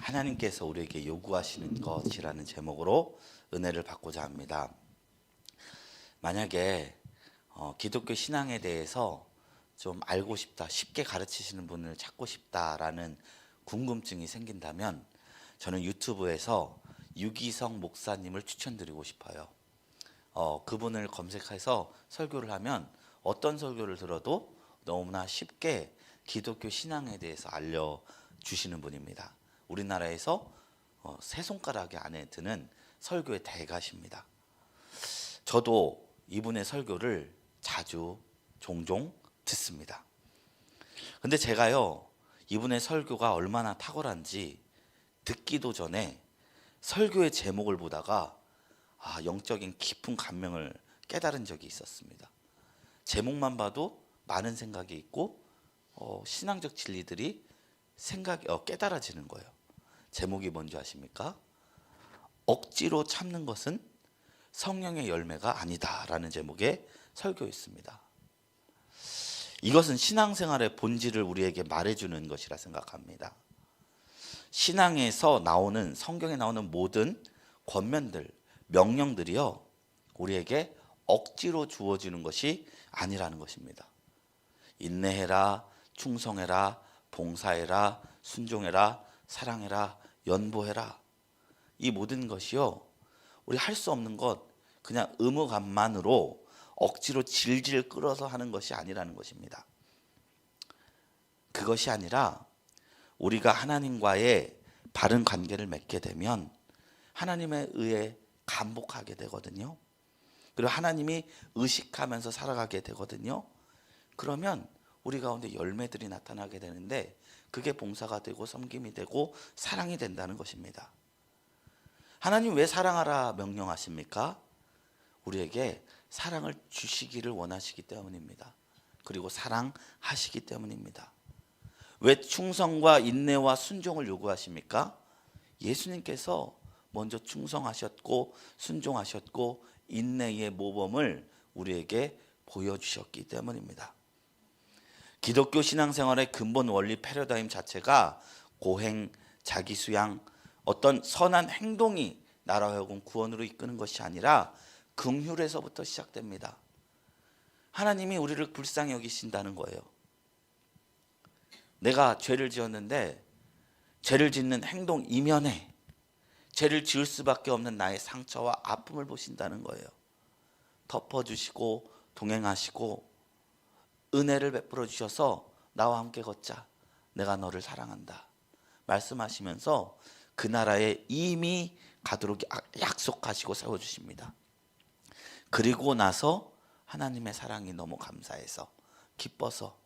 하나님께서 우리에게 요구하시는 것이라는 제목으로 은혜를 받고자 합니다. 만약에 기독교 신앙에 대해서 좀 알고 싶다, 쉽게 가르치시는 분을 찾고 싶다라는 궁금증이 생긴다면 저는 유튜브에서 유기성 목사님을 추천드리고 싶어요. 그분을 검색해서 설교를 하면 어떤 설교를 들어도 너무나 쉽게 기독교 신앙에 대해서 알려주시는 분입니다. 우리나라에서 세 손가락에 안에 드는 설교의 대가십니다. 저도 이분의 설교를 종종 듣습니다. 근데 제가요, 이분의 설교가 얼마나 탁월한지 듣기도 전에 설교의 제목을 보다가 영적인 깊은 감명을 깨달은 적이 있었습니다. 제목만 봐도 많은 생각이 있고 신앙적 진리들이 깨달아지는 거예요. 제목이 뭔지 아십니까? 억지로 참는 것은 성령의 열매가 아니다라는 제목의 설교였습니다. 이것은 신앙생활의 본질을 우리에게 말해주는 것이라 생각합니다. 신앙에서 나오는, 성경에 나오는 모든 권면들, 명령들이요, 우리에게 억지로 주어지는 것이 아니라는 것입니다. 인내해라, 충성해라, 봉사해라, 순종해라, 사랑해라, 연보해라. 이 모든 것이요, 우리 할 수 없는 것, 그냥 의무감만으로 억지로 질질 끌어서 하는 것이 아니라는 것입니다. 그것이 아니라 우리가 하나님과의 바른 관계를 맺게 되면 하나님에 의해 감복하게 되거든요. 그리고 하나님이 의식하면서 살아가게 되거든요. 그러면 우리 가운데 열매들이 나타나게 되는데 그게 봉사가 되고 섬김이 되고 사랑이 된다는 것입니다. 하나님 왜 사랑하라 명령하십니까? 우리에게 사랑을 주시기를 원하시기 때문입니다. 그리고 사랑하시기 때문입니다. 왜 충성과 인내와 순종을 요구하십니까? 예수님께서 먼저 충성하셨고 순종하셨고 인내의 모범을 우리에게 보여주셨기 때문입니다. 기독교 신앙생활의 근본 원리 패러다임 자체가 고행, 자기수양, 어떤 선한 행동이 나라 하여금 구원으로 이끄는 것이 아니라 긍휼에서부터 시작됩니다. 하나님이 우리를 불쌍히 여기신다는 거예요. 내가 죄를 지었는데 죄를 짓는 행동 이면에 죄를 지을 수밖에 없는 나의 상처와 아픔을 보신다는 거예요. 덮어주시고 동행하시고 은혜를 베풀어 주셔서 나와 함께 걷자. 내가 너를 사랑한다. 말씀하시면서 그 나라에 이미 가도록 약속하시고 세워주십니다. 그리고 나서 하나님의 사랑이 너무 감사해서 기뻐서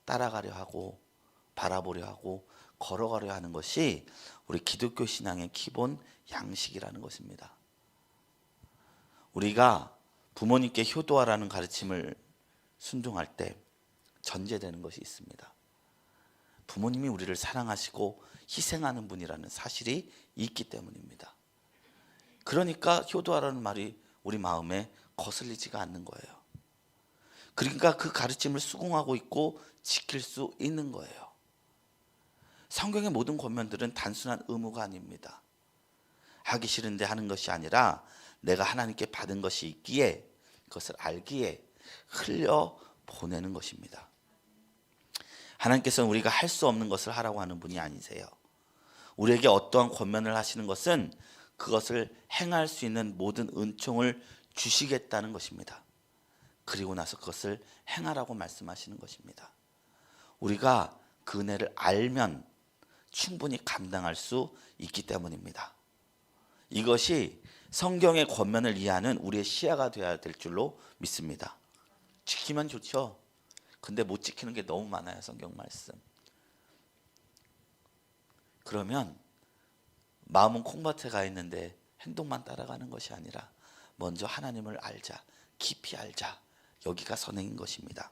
따라가려 하고 바라보려 하고 걸어가려 하는 것이 우리 기독교 신앙의 기본 양식이라는 것입니다. 우리가 부모님께 효도하라는 가르침을 순종할 때 전제되는 것이 있습니다. 부모님이 우리를 사랑하시고 희생하는 분이라는 사실이 있기 때문입니다. 그러니까 효도하라는 말이 우리 마음에 거슬리지가 않는 거예요. 그러니까 그 가르침을 수긍하고 있고 지킬 수 있는 거예요. 성경의 모든 권면들은 단순한 의무가 아닙니다. 하기 싫은데 하는 것이 아니라 내가 하나님께 받은 것이 있기에 그것을 알기에 흘려 보내는 것입니다. 하나님께서는 우리가 할 수 없는 것을 하라고 하는 분이 아니세요. 우리에게 어떠한 권면을 하시는 것은 그것을 행할 수 있는 모든 은총을 주시겠다는 것입니다. 그리고 나서 그것을 행하라고 말씀하시는 것입니다. 우리가 그 은혜를 알면 충분히 감당할 수 있기 때문입니다. 이것이 성경의 권면을 이해하는 우리의 시야가 되어야 될 줄로 믿습니다. 지키면 좋죠. 근데 못 지키는 게 너무 많아요. 성경 말씀. 그러면 마음은 콩밭에 가 있는데 행동만 따라가는 것이 아니라 먼저 하나님을 알자, 깊이 알자. 여기가 선행인 것입니다.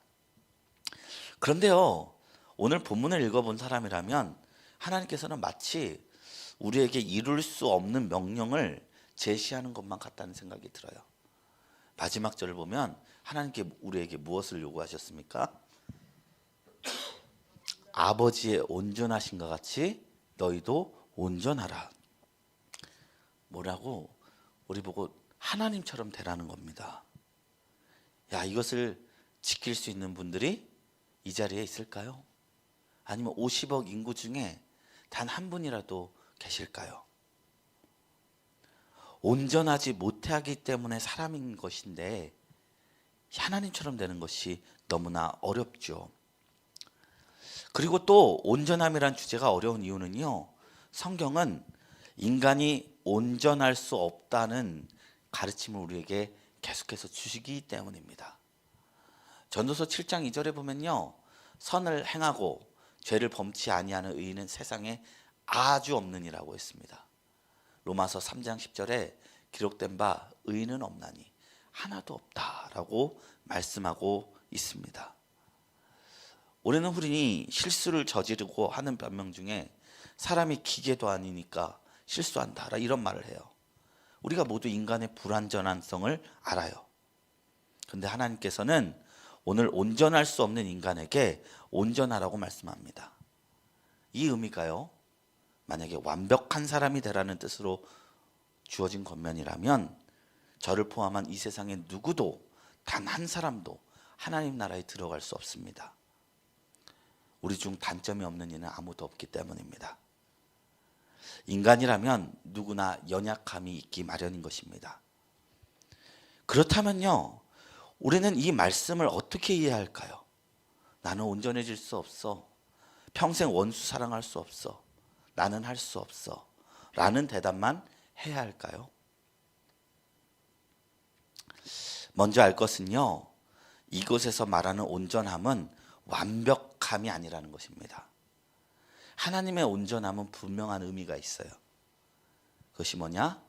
그런데요, 오늘 본문을 읽어본 사람이라면 하나님께서는 마치 우리에게 이룰 수 없는 명령을 제시하는 것만 같다는 생각이 들어요. 마지막 절을 보면 하나님께 우리에게 무엇을 요구하셨습니까? 아버지의 온전하신 것 같이 너희도 온전하라. 뭐라고? 우리 보고 하나님처럼 되라는 겁니다. 야, 이것을 지킬 수 있는 분들이 이 자리에 있을까요? 아니면 50억 인구 중에 단 한 분이라도 계실까요? 온전하지 못하기 때문에 사람인 것인데 하나님처럼 되는 것이 너무나 어렵죠. 그리고 또 온전함이란 주제가 어려운 이유는요, 성경은 인간이 온전할 수 없다는 가르침을 우리에게 계속해서 주시기 때문입니다. 전도서 7장 2절에 보면요, 선을 행하고 죄를 범치 아니하는 의인은 세상에 아주 없느니라고 했습니다. 로마서 3장 10절에 기록된 바 의인은 없나니 하나도 없다라고 말씀하고 있습니다. 우리는 흔히 실수를 저지르고 하는 변명 중에 사람이 기계도 아니니까 실수한다 이런 말을 해요. 우리가 모두 인간의 불완전성을 알아요. 그런데 하나님께서는 오늘 온전할 수 없는 인간에게 온전하라고 말씀합니다. 이 의미가요, 만약에 완벽한 사람이 되라는 뜻으로 주어진 권면이라면 저를 포함한 이 세상의 누구도 단 한 사람도 하나님 나라에 들어갈 수 없습니다. 우리 중 단점이 없는 이는 아무도 없기 때문입니다. 인간이라면 누구나 연약함이 있기 마련인 것입니다. 그렇다면요, 우리는 이 말씀을 어떻게 이해할까요? 나는 온전해질 수 없어. 평생 원수 사랑할 수 없어. 나는 할 수 없어. 라는 대답만 해야 할까요? 먼저 알 것은요, 이곳에서 말하는 온전함은 완벽함이 아니라는 것입니다. 하나님의 온전함은 분명한 의미가 있어요. 그것이 뭐냐?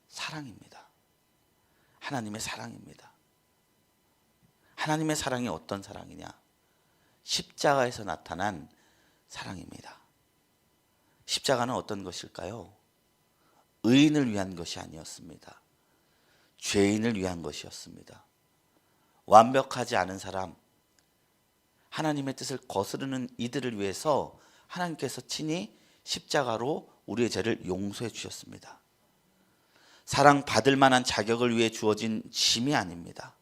사랑입니다. 하나님의 사랑입니다. 하나님의 사랑이 어떤 사랑이냐? 십자가에서 나타난 사랑입니다. 십자가는 어떤 것일까요? 의인을 위한 것이 아니었습니다. 죄인을 위한 것이었습니다. 완벽하지 않은 사람, 하나님의 뜻을 거스르는 이들을 위해서 하나님께서 친히 십자가로 우리의 죄를 용서해 주셨습니다. 사랑받을 만한 자격을 위해 주어진 짐이 아닙니다.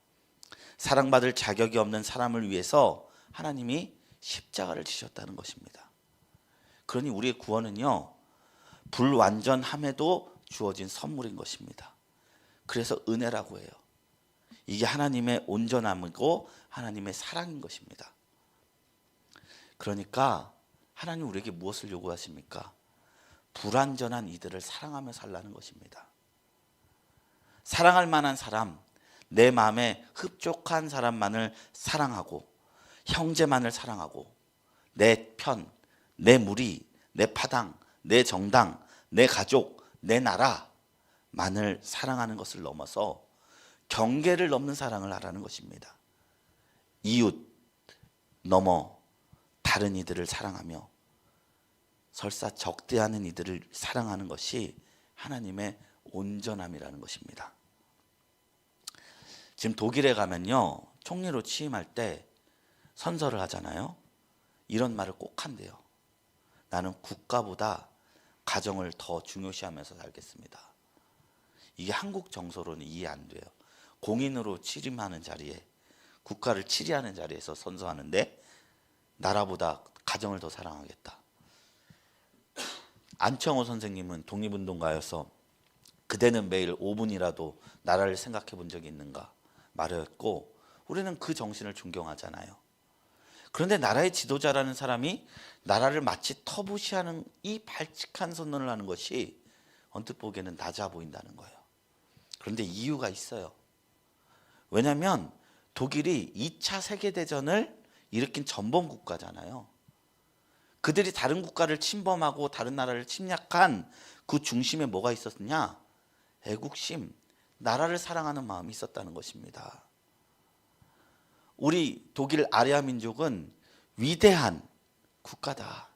사랑받을 자격이 없는 사람을 위해서 하나님이 십자가를 지셨다는 것입니다. 그러니 우리의 구원은요, 불완전함에도 주어진 선물인 것입니다. 그래서 은혜라고 해요. 이게 하나님의 온전함이고 하나님의 사랑인 것입니다. 그러니까 하나님 우리에게 무엇을 요구하십니까? 불완전한 이들을 사랑하며 살라는 것입니다. 사랑할 만한 사람, 내 마음에 흡족한 사람만을 사랑하고 형제만을 사랑하고 내 편, 내 무리, 내 파당, 내 정당, 내 가족, 내 나라만을 사랑하는 것을 넘어서 경계를 넘는 사랑을 하라는 것입니다. 이웃 넘어 다른 이들을 사랑하며 설사 적대하는 이들을 사랑하는 것이 하나님의 온전함이라는 것입니다. 지금 독일에 가면요, 총리로 취임할 때 선서를 하잖아요. 이런 말을 꼭 한대요. 나는 국가보다 가정을 더 중요시하면서 살겠습니다. 이게 한국 정서로는 이해 안 돼요. 공인으로 취임하는 자리에, 국가를 치리하는 자리에서 선서하는데 나라보다 가정을 더 사랑하겠다. 안청호 선생님은 독립운동가여서 그대는 매일 5분이라도 나라를 생각해 본 적이 있는가 말했고, 우리는 그 정신을 존경하잖아요. 그런데 나라의 지도자라는 사람이 나라를 마치 터부시하는 이 발칙한 선언을 하는 것이 언뜻 보기에는 낮아 보인다는 거예요. 그런데 이유가 있어요. 왜냐하면 독일이 2차 세계대전을 일으킨 전범 국가잖아요. 그들이 다른 국가를 침범하고 다른 나라를 침략한 그 중심에 뭐가 있었냐? 애국심, 나라를 사랑하는 마음이 있었다는 것입니다. 우리 독일 아리아 민족은 위대한 국가다.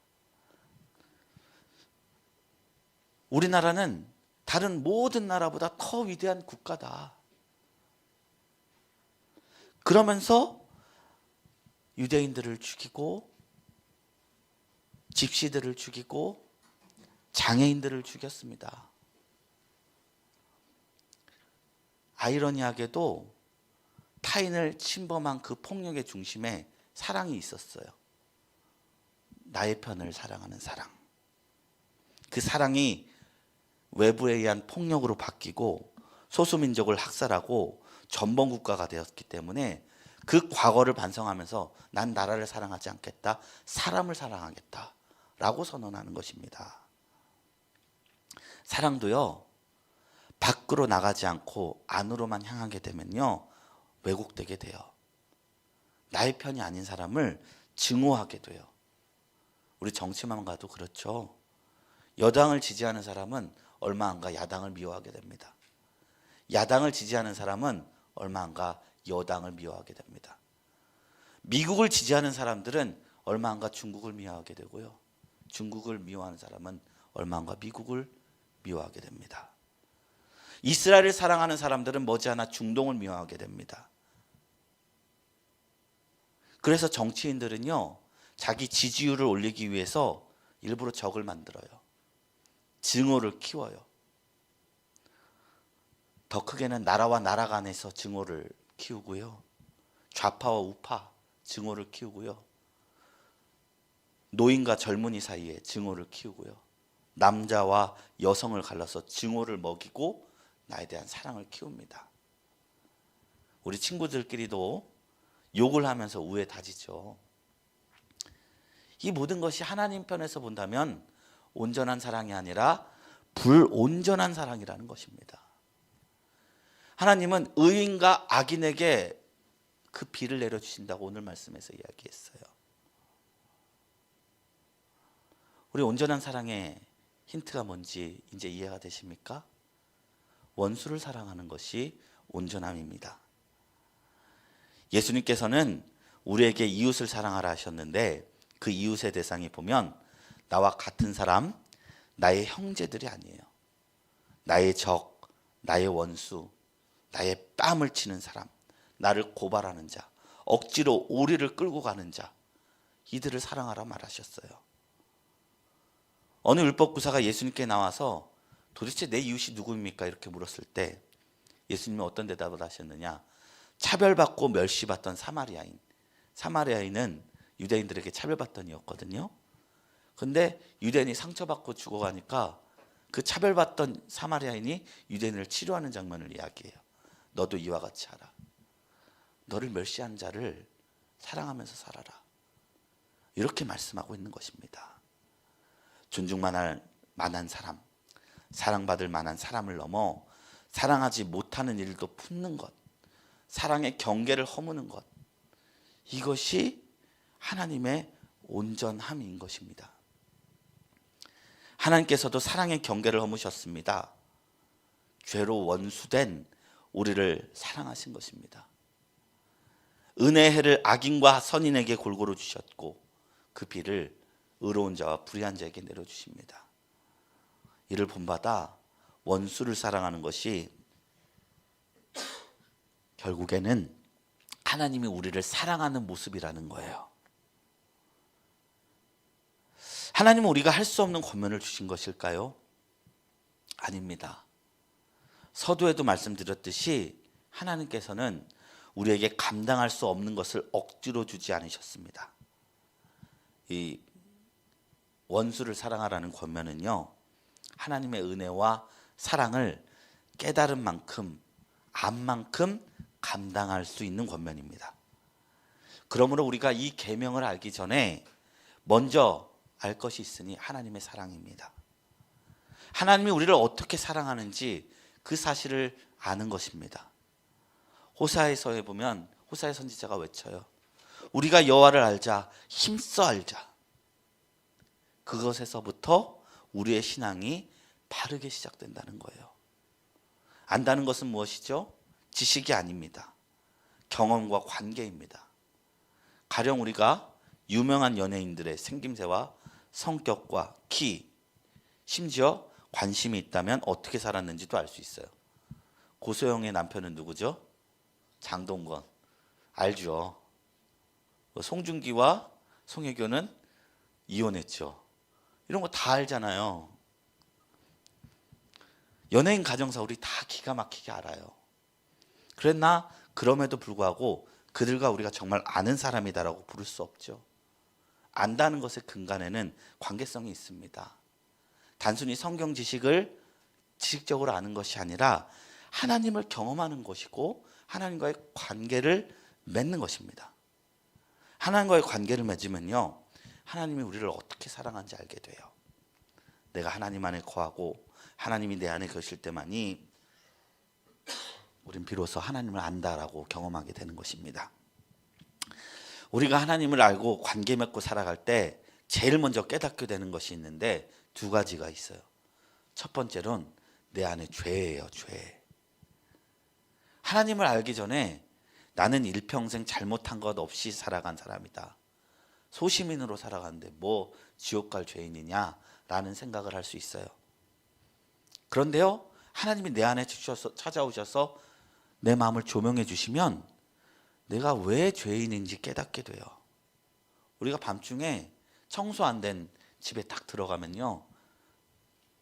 우리나라는 다른 모든 나라보다 더 위대한 국가다. 그러면서 유대인들을 죽이고 집시들을 죽이고 장애인들을 죽였습니다. 아이러니하게도 타인을 침범한 그 폭력의 중심에 사랑이 있었어요. 나의 편을 사랑하는 사랑. 그 사랑이 외부에 의한 폭력으로 바뀌고 소수민족을 학살하고 전범국가가 되었기 때문에 그 과거를 반성하면서 난 나라를 사랑하지 않겠다, 사람을 사랑하겠다 라고 선언하는 것입니다. 사랑도요, 밖으로 나가지 않고 안으로만 향하게 되면요, 왜곡되게 돼요. 나의 편이 아닌 사람을 증오하게 돼요. 우리 정치만 가도 그렇죠. 여당을 지지하는 사람은 얼마 안 가 야당을 미워하게 됩니다. 야당을 지지하는 사람은 얼마 안 가 여당을 미워하게 됩니다. 미국을 지지하는 사람들은 얼마 안 가 중국을 미워하게 되고요. 중국을 미워하는 사람은 얼마 안 가 미국을 미워하게 됩니다. 이스라엘을 사랑하는 사람들은 머지않아 중동을 미워하게 됩니다. 그래서 정치인들은요, 자기 지지율을 올리기 위해서 일부러 적을 만들어요. 증오를 키워요. 더 크게는 나라와 나라 간에서 증오를 키우고요. 좌파와 우파 증오를 키우고요. 노인과 젊은이 사이에 증오를 키우고요. 남자와 여성을 갈라서 증오를 먹이고 나에 대한 사랑을 키웁니다. 우리 친구들끼리도 욕을 하면서 우애 다지죠. 이 모든 것이 하나님 편에서 본다면 온전한 사랑이 아니라 불온전한 사랑이라는 것입니다. 하나님은 의인과 악인에게 그 비를 내려주신다고 오늘 말씀에서 이야기했어요. 우리 온전한 사랑의 힌트가 뭔지 이제 이해가 되십니까? 원수를 사랑하는 것이 온전함입니다. 예수님께서는 우리에게 이웃을 사랑하라 하셨는데 그 이웃의 대상이 보면 나와 같은 사람, 나의 형제들이 아니에요. 나의 적, 나의 원수, 나의 뺨을 치는 사람, 나를 고발하는 자, 억지로 오리를 끌고 가는 자, 이들을 사랑하라 말하셨어요. 어느 율법교사가 예수님께 나와서 도대체 내 이웃이 누구입니까? 이렇게 물었을 때 예수님은 어떤 대답을 하셨느냐? 차별받고 멸시받던 사마리아인. 사마리아인은 유대인들에게 차별받던 이였거든요. 근데 유대인이 상처받고 죽어가니까 그 차별받던 사마리아인이 유대인을 치료하는 장면을 이야기해요. 너도 이와 같이 하라. 너를 멸시한 자를 사랑하면서 살아라. 이렇게 말씀하고 있는 것입니다. 존중만할 만한 사람, 사랑받을 만한 사람을 넘어 사랑하지 못하는 일도 품는 것, 사랑의 경계를 허무는 것, 이것이 하나님의 온전함인 것입니다. 하나님께서도 사랑의 경계를 허무셨습니다. 죄로 원수된 우리를 사랑하신 것입니다. 은혜의 해를 악인과 선인에게 골고루 주셨고 그 비를 의로운 자와 불의한 자에게 내려주십니다. 이를 본받아 원수를 사랑하는 것이 결국에는 하나님이 우리를 사랑하는 모습이라는 거예요. 하나님은 우리가 할 수 없는 권면을 주신 것일까요? 아닙니다. 서두에도 말씀드렸듯이 하나님께서는 우리에게 감당할 수 없는 것을 억지로 주지 않으셨습니다. 이 원수를 사랑하라는 권면은요, 하나님의 은혜와 사랑을 깨달은 만큼, 안 만큼 감당할 수 있는 권면입니다. 그러므로 우리가 이 계명을 알기 전에 먼저 알 것이 있으니 하나님의 사랑입니다. 하나님이 우리를 어떻게 사랑하는지 그 사실을 아는 것입니다. 호사에서에 보면 호사의 선지자가 외쳐요. 우리가 여호와를 알자, 힘써 알자. 그것에서부터 우리의 신앙이 바르게 시작된다는 거예요. 안다는 것은 무엇이죠? 지식이 아닙니다. 경험과 관계입니다. 가령 우리가 유명한 연예인들의 생김새와 성격과 키, 심지어 관심이 있다면 어떻게 살았는지도 알 수 있어요. 고소영의 남편은 누구죠? 장동건. 알죠. 송중기와 송혜교는 이혼했죠. 이런 거 다 알잖아요. 연예인 가정사 우리 다 기가 막히게 알아요. 그랬나 그럼에도 불구하고 그들과 우리가 정말 아는 사람이다라고 부를 수 없죠. 안다는 것의 근간에는 관계성이 있습니다. 단순히 성경 지식을 지식적으로 아는 것이 아니라 하나님을 경험하는 것이고 하나님과의 관계를 맺는 것입니다. 하나님과의 관계를 맺으면요, 하나님이 우리를 어떻게 사랑하는지 알게 돼요. 내가 하나님 안에 거하고 하나님이 내 안에 계실 때만이 우린 비로소 하나님을 안다라고 경험하게 되는 것입니다. 우리가 하나님을 알고 관계 맺고 살아갈 때 제일 먼저 깨닫게 되는 것이 있는데 두 가지가 있어요. 첫 번째로는 내 안에 죄예요, 죄. 하나님을 알기 전에 나는 일평생 잘못한 것 없이 살아간 사람이다. 소시민으로 살아가는데 뭐 지옥 갈 죄인이냐라는 생각을 할 수 있어요. 그런데요, 하나님이 내 안에 찾아오셔서 내 마음을 조명해 주시면 내가 왜 죄인인지 깨닫게 돼요. 우리가 밤중에 청소 안 된 집에 딱 들어가면요,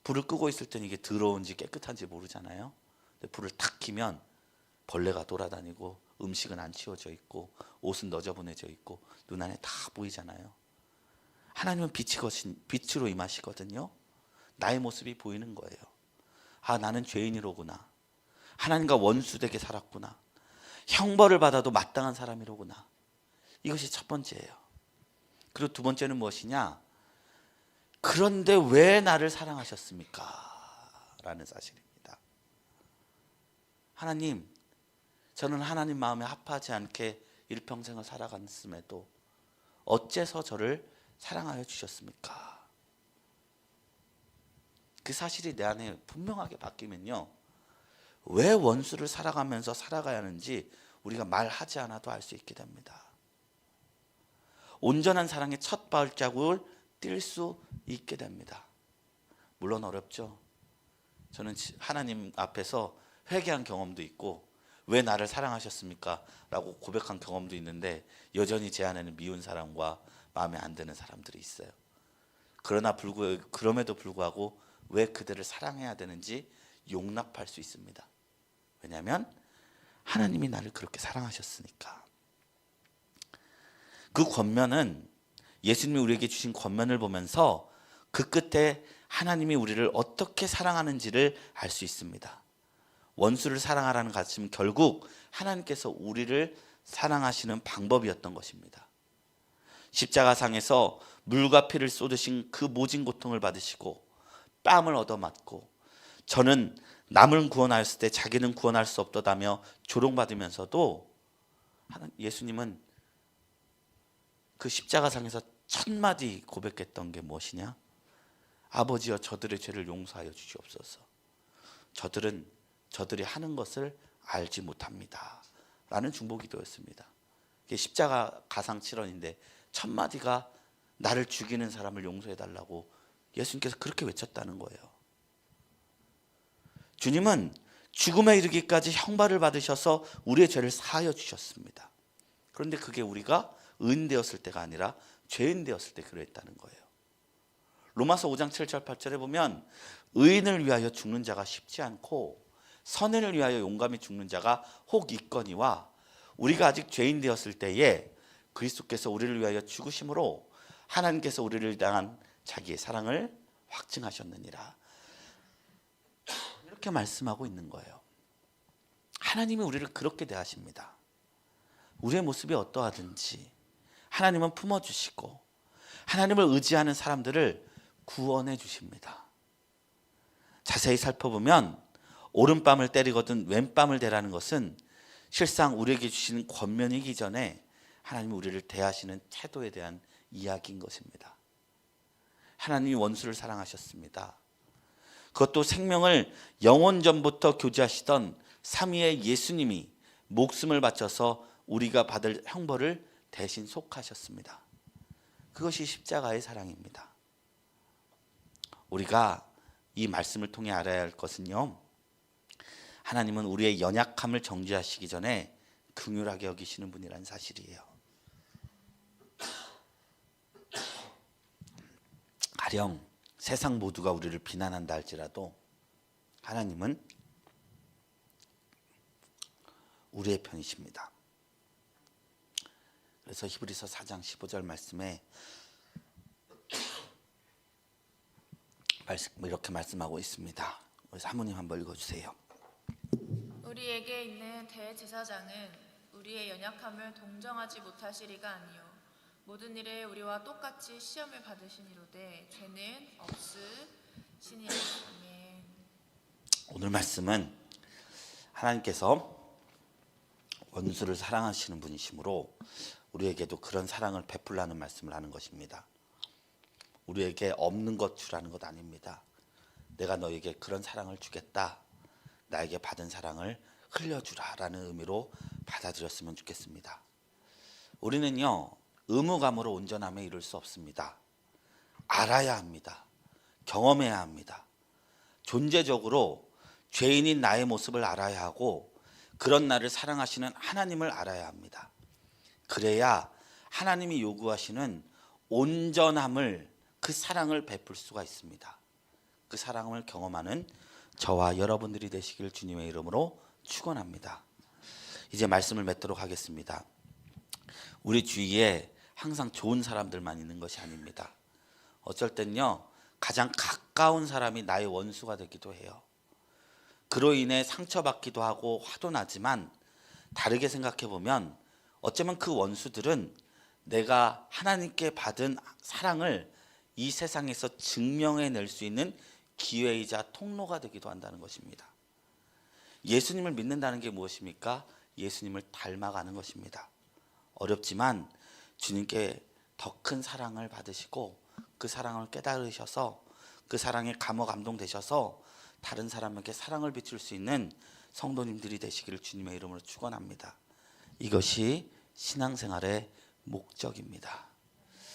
불을 끄고 있을 때는 이게 더러운지 깨끗한지 모르잖아요. 근데 불을 탁 켜면 벌레가 돌아다니고 음식은 안 치워져 있고 옷은 너저분해져 있고 눈 안에 다 보이잖아요. 하나님은 빛으로 임하시거든요. 나의 모습이 보이는 거예요. 아, 나는 죄인이로구나. 하나님과 원수되게 살았구나. 형벌을 받아도 마땅한 사람이로구나. 이것이 첫 번째예요. 그리고 두 번째는 무엇이냐? 그런데 왜 나를 사랑하셨습니까? 라는 사실입니다. 하나님, 저는 하나님 마음에 합하지 않게 일평생을 살아갔음에도 어째서 저를 사랑하여 주셨습니까? 그 사실이 내 안에 분명하게 바뀌면요, 왜 원수를 살아가면서 살아가야 하는지 우리가 말하지 않아도 알 수 있게 됩니다. 온전한 사랑의 첫 발자국을 뛸 수 있게 됩니다. 물론 어렵죠. 저는 하나님 앞에서 회개한 경험도 있고 왜 나를 사랑하셨습니까? 라고 고백한 경험도 있는데 여전히 제 안에는 미운 사람과 마음에 안 드는 사람들이 있어요. 그럼에도 불구하고 왜 그들을 사랑해야 되는지 용납할 수 있습니다. 왜냐하면 하나님이 나를 그렇게 사랑하셨으니까. 그 권면은 예수님이 우리에게 주신 권면을 보면서 그 끝에 하나님이 우리를 어떻게 사랑하는지를 알 수 있습니다. 원수를 사랑하라는 가르침은 결국 하나님께서 우리를 사랑하시는 방법이었던 것입니다. 십자가상에서 물과 피를 쏟으신 그 모진 고통을 받으시고 뺨을 얻어맞고 저는 남을 구원하였을 때 자기는 구원할 수 없다며 조롱받으면서도 예수님은 그 십자가상에서 첫 마디 고백했던 게 무엇이냐? 아버지여, 저들의 죄를 용서하여 주시옵소서. 저들이 하는 것을 알지 못합니다. 라는 중보기도였습니다. 이게 십자가 가상칠언인데 첫 마디가 나를 죽이는 사람을 용서해달라고 예수님께서 그렇게 외쳤다는 거예요. 주님은 죽음에 이르기까지 형벌을 받으셔서 우리의 죄를 사하여 주셨습니다. 그런데 그게 우리가 의인 되었을 때가 아니라 죄인 되었을 때 그랬다는 거예요. 로마서 5장 7절 8절에 보면 의인을 위하여 죽는 자가 쉽지 않고 선인을 위하여 용감히 죽는 자가 혹 있거니와 우리가 아직 죄인 되었을 때에 그리스도께서 우리를 위하여 죽으심으로 하나님께서 우리를 향한 자기의 사랑을 확증하셨느니라. 이렇게 말씀하고 있는 거예요. 하나님이 우리를 그렇게 대하십니다. 우리의 모습이 어떠하든지 하나님은 품어주시고 하나님을 의지하는 사람들을 구원해 주십니다. 자세히 살펴보면 오른뺨을 때리거든 왼뺨을 대라는 것은 실상 우리에게 주시는 권면이기 전에 하나님이 우리를 대하시는 태도에 대한 이야기인 것입니다. 하나님이 원수를 사랑하셨습니다. 그것도 생명을 영원 전부터 교제하시던 삼위의 예수님이 목숨을 바쳐서 우리가 받을 형벌을 대신 속하셨습니다. 그것이 십자가의 사랑입니다. 우리가 이 말씀을 통해 알아야 할 것은요, 하나님은 우리의 연약함을 정죄하시기 전에 긍휼하게 여기시는 분이라는 사실이에요. 가령 세상 모두가 우리를 비난한다 할지라도 하나님은 우리의 편이십니다. 그래서 히브리서 4장 15절 말씀에 이렇게 말씀하고 있습니다. 사모님 한번 읽어주세요. 우리에게 있는 대제사장은 우리의 연약함을 동정하지 못하시리가 아니요 모든 일에 우리와 똑같이 시험을 받으시니로되 죄는 없으시니라. 아멘. 오늘 말씀은 하나님께서 원수를 사랑하시는 분이시므로 우리에게도 그런 사랑을 베풀라는 말씀을 하는 것입니다. 우리에게 없는 것 주라는 것 아닙니다. 내가 너에게 그런 사랑을 주겠다. 나에게 받은 사랑을 흘려주라라는 의미로 받아들였으면 좋겠습니다. 우리는요, 의무감으로 온전함에 이룰 수 없습니다. 알아야 합니다. 경험해야 합니다. 존재적으로 죄인인 나의 모습을 알아야 하고 그런 나를 사랑하시는 하나님을 알아야 합니다. 그래야 하나님이 요구하시는 온전함을, 그 사랑을 베풀 수가 있습니다. 그 사랑을 경험하는 저와 여러분들이 되시길 주님의 이름으로 축원합니다. 이제 말씀을 맺도록 하겠습니다. 우리 주위에 항상 좋은 사람들만 있는 것이 아닙니다. 어쩔 땐요, 가장 가까운 사람이 나의 원수가 되기도 해요. 그로 인해 상처받기도 하고 화도 나지만 다르게 생각해 보면 어쩌면 그 원수들은 내가 하나님께 받은 사랑을 이 세상에서 증명해낼 수 있는 기회이자 통로가 되기도 한다는 것입니다. 예수님을 믿는다는 게 무엇입니까? 예수님을 닮아가는 것입니다. 어렵지만 주님께 더 큰 사랑을 받으시고 그 사랑을 깨달으셔서 그 사랑에 감화 감동되셔서 다른 사람에게 사랑을 비출 수 있는 성도님들이 되시기를 주님의 이름으로 축원합니다. 이것이 신앙생활의 목적입니다.